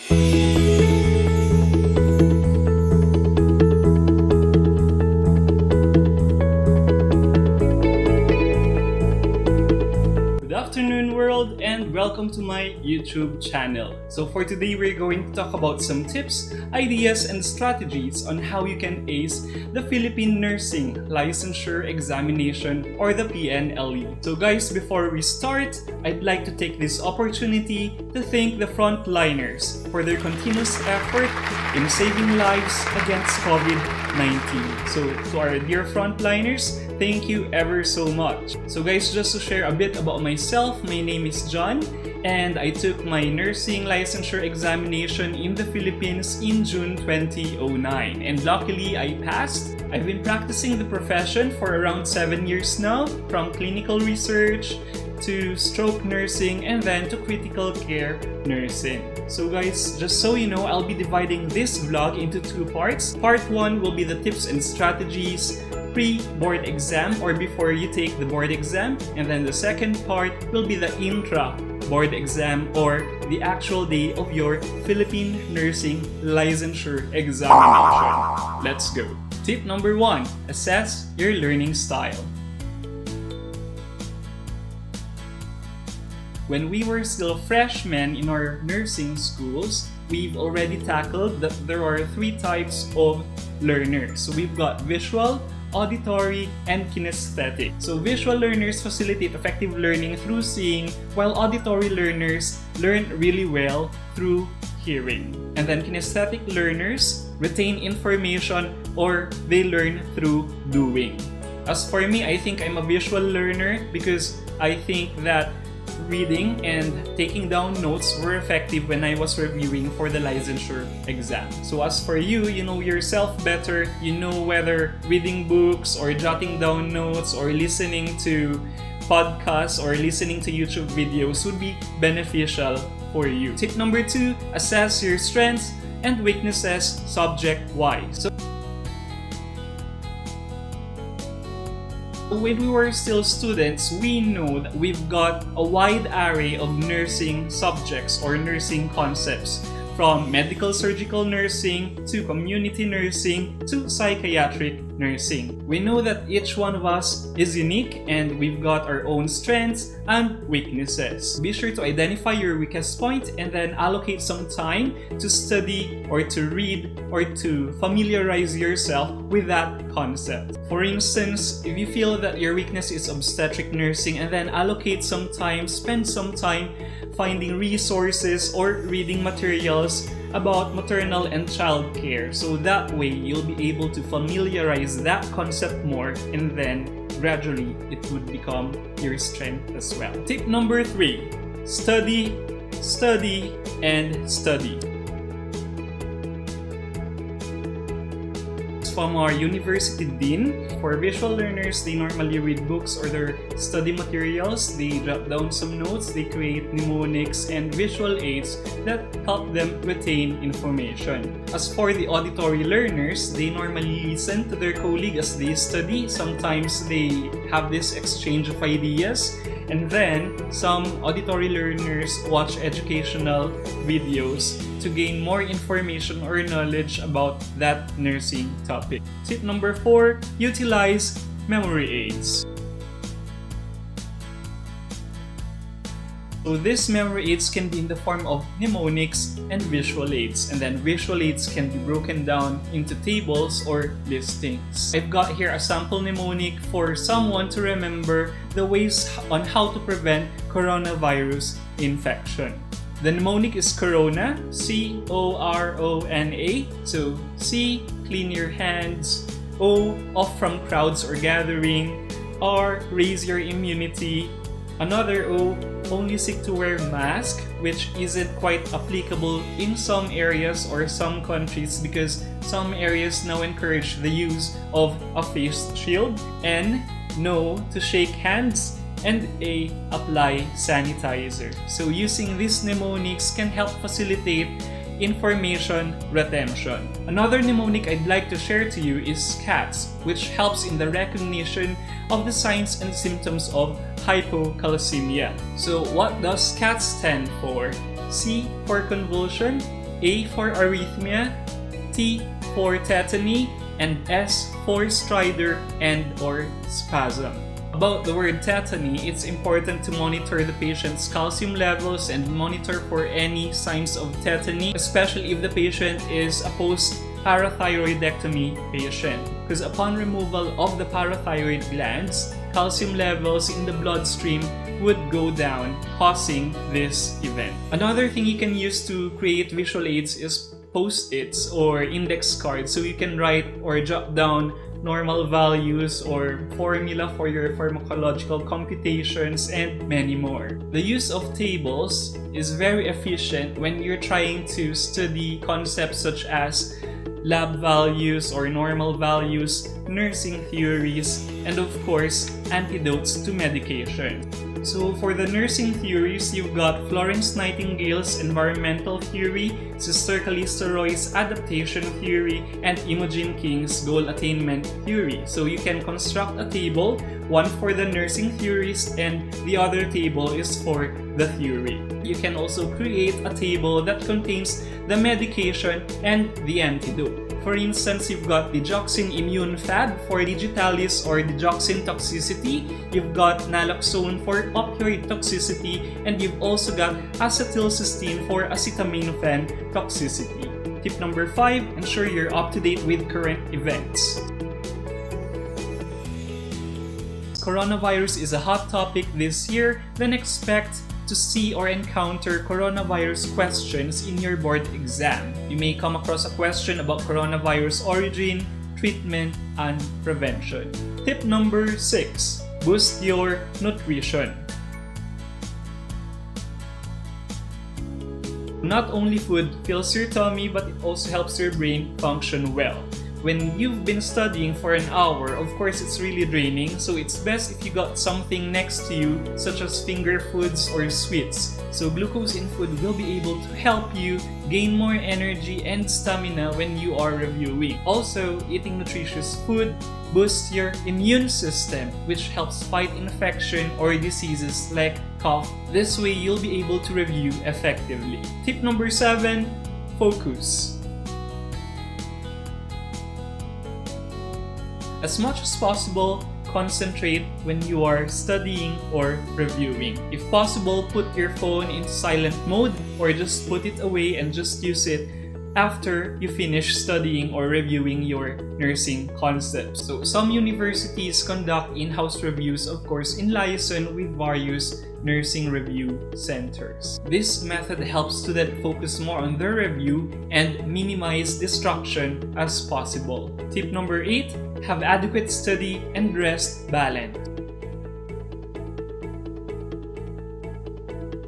Good afternoon world, and welcome to my YouTube channel. So for today, we're going to talk about some tips, ideas, and strategies on how you can ace the Philippine Nursing Licensure examination, or the PNLE. So guys, before we start, I'd like to take this opportunity to thank the frontliners for their continuous effort in saving lives against COVID-19. So to our dear frontliners, thank you ever so much. So guys, just to share a bit about myself, my name is John, and I took my nursing licensure examination in the Philippines in June 2009. And luckily, I passed. I've been practicing the profession for around 7 years now, from clinical research to stroke nursing and then to critical care nursing. So guys, just so you know, I'll be dividing this vlog into two parts. Part 1 will be the tips and strategies pre-board exam or before you take the board exam, and then the second part will be the intra-board exam or the actual day of your Philippine Nursing Licensure examination. Let's go. Tip number 1, assess your learning style. When we were still freshmen in our nursing schools, we've already tackled that there are 3 types of learners. So we've got visual, auditory, and kinesthetic. So visual learners facilitate effective learning through seeing, while auditory learners learn really well through hearing. And then kinesthetic learners retain information or they learn through doing. As for me, I think I'm a visual learner because I think that reading and taking down notes were effective when I was reviewing for the licensure exam. So as for you, you know yourself better. You know whether reading books or jotting down notes or listening to podcasts or listening to YouTube videos would be beneficial for you. Tip number 2, assess your strengths and weaknesses subject-wise. So when we were still students, we know that we've got a wide array of nursing subjects or nursing concepts, from medical surgical nursing to community nursing to psychiatric nursing. We know that each one of us is unique and we've got our own strengths and weaknesses. Be sure to identify your weakest point and then allocate some time to study or to read or to familiarize yourself with that concept. For instance, if you feel that your weakness is obstetric nursing, and then allocate some time, spend some time finding resources or reading materials about maternal and child care. So that way, you'll be able to familiarize that concept more, and then gradually it would become your strength as well. Tip number 3, study, study, and study. From our university dean, for visual learners, they normally read books or their study materials, they jot down some notes, they create mnemonics and visual aids that help them retain information. As for the auditory learners, they normally listen to their colleague as they study. Sometimes they have this exchange of ideas, and then some auditory learners watch educational videos to gain more information or knowledge about that nursing topic. Tip number 4, utilize memory aids. So these memory aids can be in the form of mnemonics and visual aids, and then visual aids can be broken down into tables or listings. I've got here a sample mnemonic for someone to remember the ways on how to prevent coronavirus infection. The mnemonic is Corona, C-O-R-O-N-A. So C, clean your hands. O, off from crowds or gathering. R, raise your immunity. Another O, only seek to wear mask, which isn't quite applicable in some areas or some countries because some areas now encourage the use of a face shield. N, no to shake hands. And A, apply sanitizer. So using these mnemonics can help facilitate information retention. Another mnemonic I'd like to share to you is CATS, which helps in the recognition of the signs and symptoms of hypocalcemia. So what does CATS stand for? C for convulsion, A for arrhythmia, T for tetany, and S for stridor and or spasm. About the word tetany, it's important to monitor the patient's calcium levels and monitor for any signs of tetany, especially if the patient is a post-parathyroidectomy patient. Because upon removal of the parathyroid glands, calcium levels in the bloodstream would go down, causing this event. Another thing you can use to create visual aids is post-its or index cards, so you can write or jot down normal values or formula for your pharmacological computations and many more. The use of tables is very efficient when you're trying to study concepts such as lab values or normal values, nursing theories, and of course, antidotes to medication. So for the nursing theories, you've got Florence Nightingale's environmental theory, Sister Calista Roy's adaptation theory, and Imogen King's goal attainment theory. So you can construct a table, one for the nursing theories and the other table is for the theory. You can also create a table that contains the medication and the antidote. For instance, you've got digoxin immune fab for digitalis or digoxin toxicity, you've got naloxone for opioid toxicity, and you've also got acetylcysteine for acetaminophen toxicity. Tip number 5, ensure you're up to date with current events. Coronavirus is a hot topic this year, then expect to see or encounter coronavirus questions in your board exam. You may come across a question about coronavirus origin, treatment, and prevention. Tip number 6, boost your nutrition. Not only food fills your tummy, but it also helps your brain function well. When you've been studying for an hour, of course it's really draining, so it's best if you got something next to you, such as finger foods or sweets. So glucose in food will be able to help you gain more energy and stamina when you are reviewing. Also, eating nutritious food boosts your immune system, which helps fight infection or diseases like cough. This way, you'll be able to review effectively. Tip number 7, focus. As much as possible, concentrate when you are studying or reviewing. If possible, put your phone in silent mode or just put it away and just use it after you finish studying or reviewing your nursing concepts. So some universities conduct in-house reviews, of course, in liaison with various nursing review centers. This method helps students focus more on their review and minimize distraction as possible. Tip number 8, have adequate study and rest balance.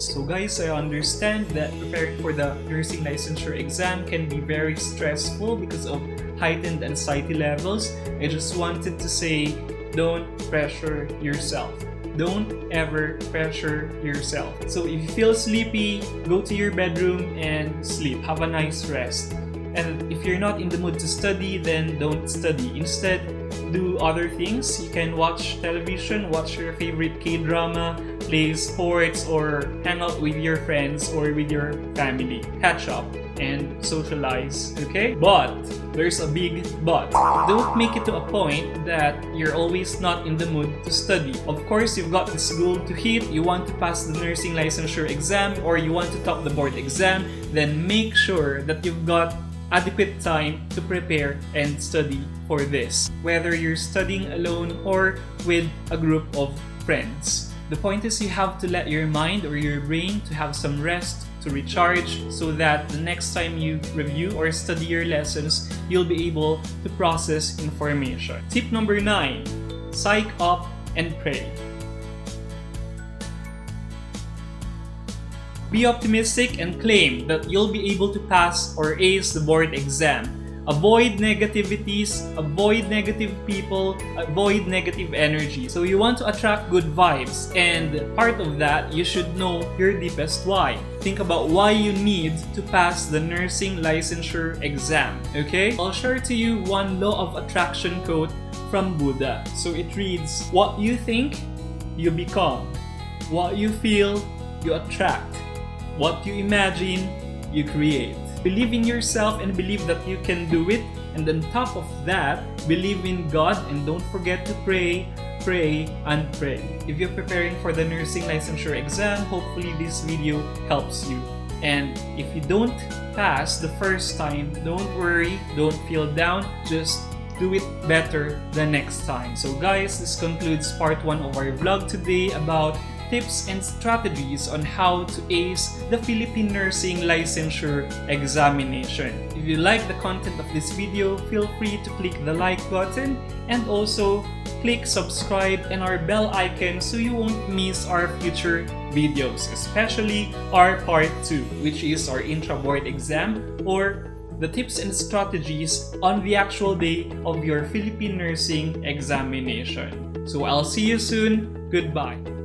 So guys, I understand that preparing for the nursing licensure exam can be very stressful because of heightened anxiety levels. I just wanted to say, don't pressure yourself. Don't ever pressure yourself. So if you feel sleepy, go to your bedroom and sleep. Have a nice rest. And if you're not in the mood to study, then don't study. Instead, do other things. You can watch television, watch your favorite K-drama, play sports, or hang out with your friends or with your family. Catch up and socialize, okay? But there's a big but. Don't make it to a point that you're always not in the mood to study. Of course, you've got this goal to hit. You want to pass the nursing licensure exam or you want to top the board exam, then make sure that you've got adequate time to prepare and study for this, whether you're studying alone or with a group of friends. The point is you have to let your mind or your brain to have some rest, to recharge, so that the next time you review or study your lessons, you'll be able to process information. Tip number 9, psych up and pray. Be optimistic and claim that you'll be able to pass or ace the board exam. Avoid negativities, avoid negative people, avoid negative energy. So you want to attract good vibes, and part of that, you should know your deepest why. Think about why you need to pass the nursing licensure exam, okay? I'll share to you one law of attraction quote from Buddha. So it reads, what you think, you become. What you feel, you attract. What you imagine, you create. believe in yourself and believe that you can do it. And on top of that, believe in God and don't forget to pray, pray, and pray. If you're preparing for the nursing licensure exam, hopefully this video helps you. And if you don't pass the first time, don't worry, don't feel down, just do it better the next time. So guys, this concludes part 1 of our vlog today about tips and strategies on how to ace the Philippine Nursing Licensure examination. If you like the content of this video, feel free to click the like button and also click subscribe and our bell icon so you won't miss our future videos, especially our part 2, which is our intra-board exam or the tips and strategies on the actual day of your Philippine Nursing examination. So I'll see you soon. Goodbye.